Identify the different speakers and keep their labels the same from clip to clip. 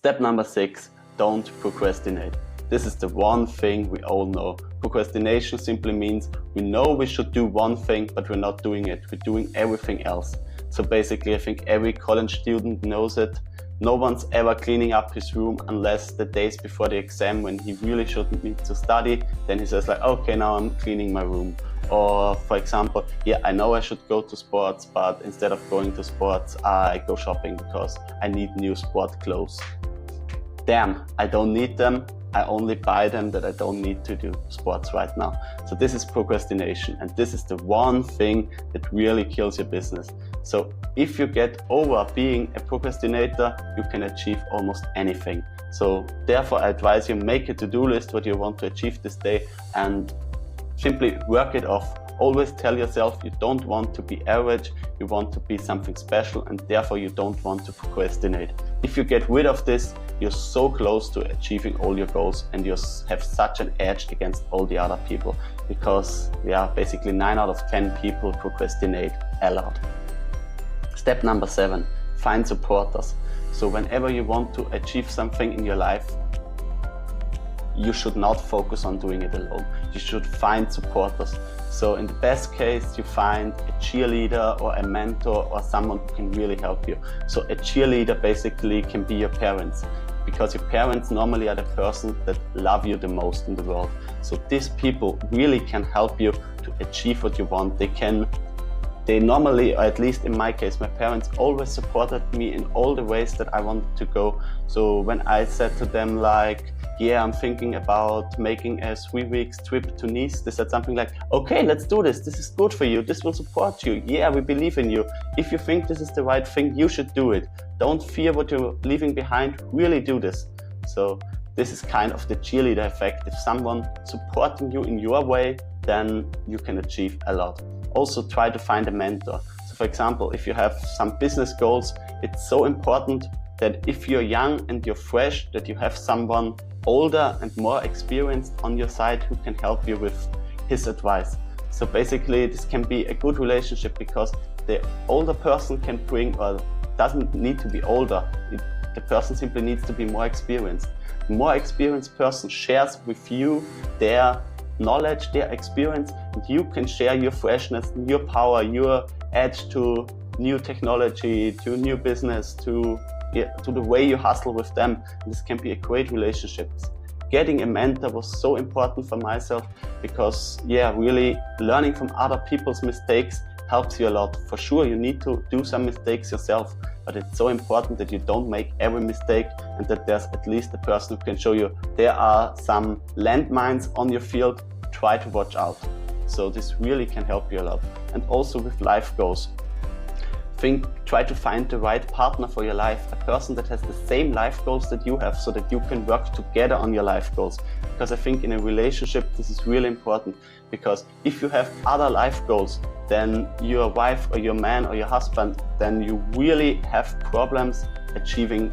Speaker 1: Step number 6, don't procrastinate. This is the one thing we all know. Procrastination simply means we know we should do one thing, but we're not doing it. We're doing everything else. So basically, I think every college student knows it. No one's ever cleaning up his room unless the days before the exam when he really shouldn't need to study. Then he says like, okay, now I'm cleaning my room. Or for example, yeah, I know I should go to sports, but instead of going to sports, I go shopping because I need new sport clothes. Damn, I don't need them. I only buy them that I don't need to do sports right now. So this is procrastination, and this is the one thing that really kills your business. So if you get over being a procrastinator, you can achieve almost anything. So therefore I advise you, make a to-do list what you want to achieve this day and simply work it off. Always tell yourself you don't want to be average, you want to be something special, and therefore you don't want to procrastinate. If you get rid of this, you're so close to achieving all your goals and you have such an edge against all the other people, because basically 9 out of 10 people procrastinate a lot. Step number 7, find supporters. So whenever you want to achieve something in your life, you should not focus on doing it alone. You should find supporters. So in the best case, you find a cheerleader or a mentor or someone who can really help you. So a cheerleader basically can be your parents, because your parents normally are the person that love you the most in the world. So these people really can help you to achieve what you want. They normally, or at least in my case, my parents always supported me in all the ways that I wanted to go. So when I said to them like, yeah, I'm thinking about making a 3 weeks trip to Nice, they said something like, okay, let's do this. This is good for you. This will support you. Yeah, we believe in you. If you think this is the right thing, you should do it. Don't fear what you're leaving behind. Really do this. So this is kind of the cheerleader effect. If someone supporting you in your way, then you can achieve a lot. Also try to find a mentor. So for example, if you have some business goals, it's so important that if you're young and you're fresh, that you have someone older and more experienced on your side who can help you with his advice. So basically this can be a good relationship, because the older person can bring, or doesn't need to be older, the person simply needs to be more experienced. The more experienced person shares with you their knowledge, their experience, and you can share your freshness, your power, your edge to new technology, to new business, to the way you hustle with them. And this can be a great relationship. Getting a mentor was so important for myself, because really learning from other people's mistakes helps you a lot. For sure, you need to do some mistakes yourself, but it's so important that you don't make every mistake, and that there's at least a person who can show you there are some landmines on your field, try to watch out. So this really can help you a lot. And also with life goals. Try to find the right partner for your life, a person that has the same life goals that you have, so that you can work together on your life goals. Because I think in a relationship this is really important, because if you have other life goals than your wife or your man or your husband, then you really have problems achieving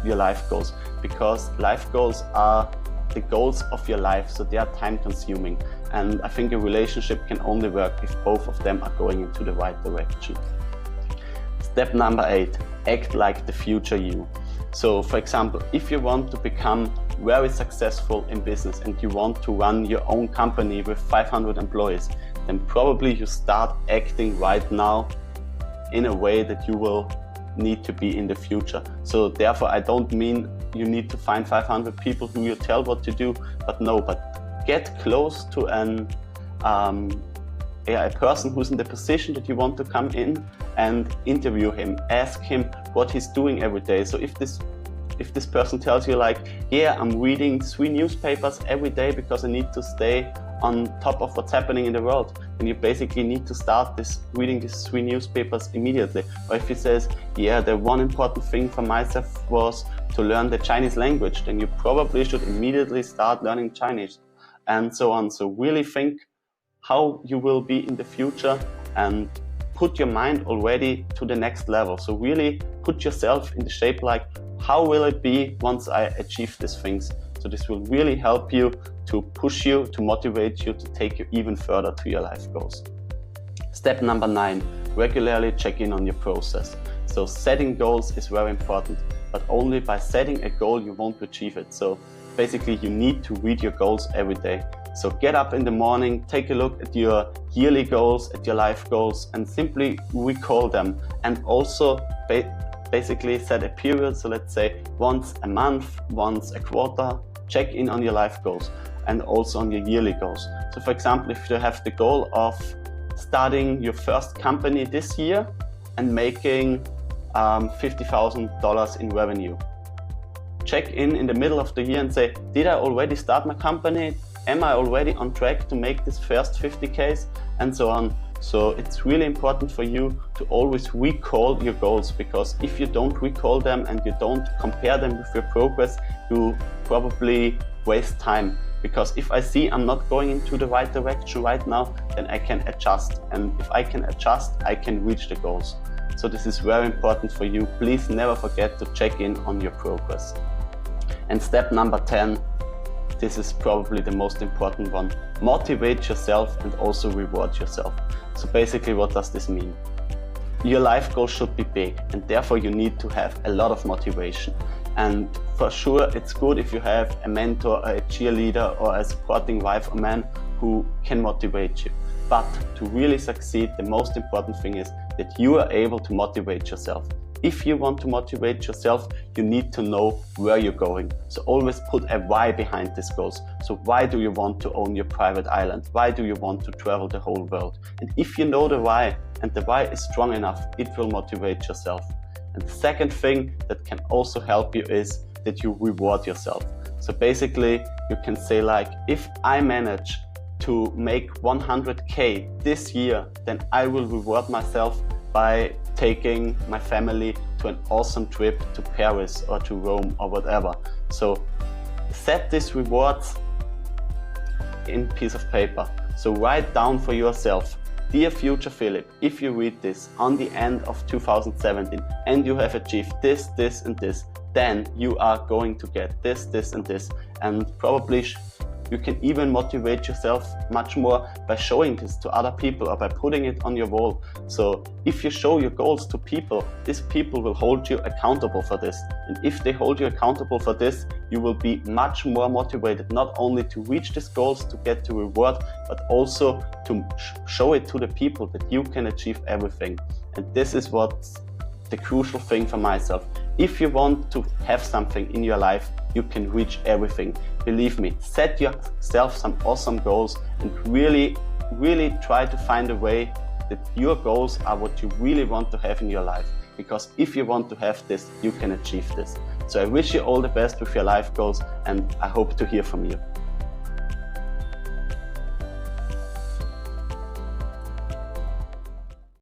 Speaker 1: your life goals, because life goals are the goals of your life, so they are time consuming. And I think a relationship can only work if both of them are going into the right direction. Step number 8, act like the future you. So for example, if you want to become very successful in business and you want to run your own company with 500 employees, then probably you start acting right now in a way that you will need to be in the future. So therefore I don't mean you need to find 500 people who you tell what to do, but get close to a person who's in the position that you want to come in, and interview him, ask him what he's doing every day. So if this person tells you like, yeah, I'm reading 3 newspapers every day because I need to stay on top of what's happening in the world, then you basically need to start reading these 3 newspapers immediately. Or if he says, yeah, the one important thing for myself was to learn the Chinese language, then you probably should immediately start learning Chinese, and so on. So really think how you will be in the future and put your mind already to the next level. So really put yourself in the shape like, how will it be once I achieve these things? So this will really help you, to push you, to motivate you, to take you even further to your life goals. Step number 9, regularly check in on your process. So setting goals is very important. but only by setting a goal you want to achieve it. So basically you need to read your goals every day. So get up in the morning, take a look at your yearly goals, at your life goals, and simply recall them. And also basically set a period. So let's say once a month, once a quarter, check in on your life goals and also on your yearly goals. So for example, if you have the goal of starting your first company this year and making $50,000 in revenue, check in the middle of the year and say, did I already start my company? Am I already on track to make this first 50Ks? And so on. So it's really important for you to always recall your goals, because if you don't recall them and you don't compare them with your progress, you probably waste time. Because if I see I'm not going into the right direction right now, then I can adjust. And if I can adjust, I can reach the goals. So this is very important for you. Please never forget to check in on your progress. And step number 10, this is probably the most important one. Motivate yourself and also reward yourself. So basically, what does this mean? Your life goal should be big, and therefore you need to have a lot of motivation. And for sure, it's good if you have a mentor, a cheerleader, or a supporting wife or man who can motivate you. But to really succeed, the most important thing is that you are able to motivate yourself. If you want to motivate yourself, you need to know where you're going. So always put a why behind these goals. So why do you want to own your private island? Why do you want to travel the whole world? And if you know the why, and the why is strong enough, it will motivate yourself. And the second thing that can also help you is that you reward yourself. So basically, you can say like, if I manage to make 100K this year, then I will reward myself by taking my family to an awesome trip to Paris or to Rome or whatever. So set these rewards in piece of paper. So write down for yourself, dear future Philip, if you read this on the end of 2017 and you have achieved this, this and this, then you are going to get this, this and this. And probably you can even motivate yourself much more by showing this to other people or by putting it on your wall. So if you show your goals to people, these people will hold you accountable for this. And if they hold you accountable for this, you will be much more motivated, not only to reach these goals, to get the reward, but also to show it to the people that you can achieve everything. And this is what's the crucial thing for myself. If you want to have something in your life, you can reach everything. Believe me, set yourself some awesome goals and really try to find a way that your goals are what you really want to have in your life. Because if you want to have this, you can achieve this. So I wish you all the best with your life goals, and I hope to hear from you.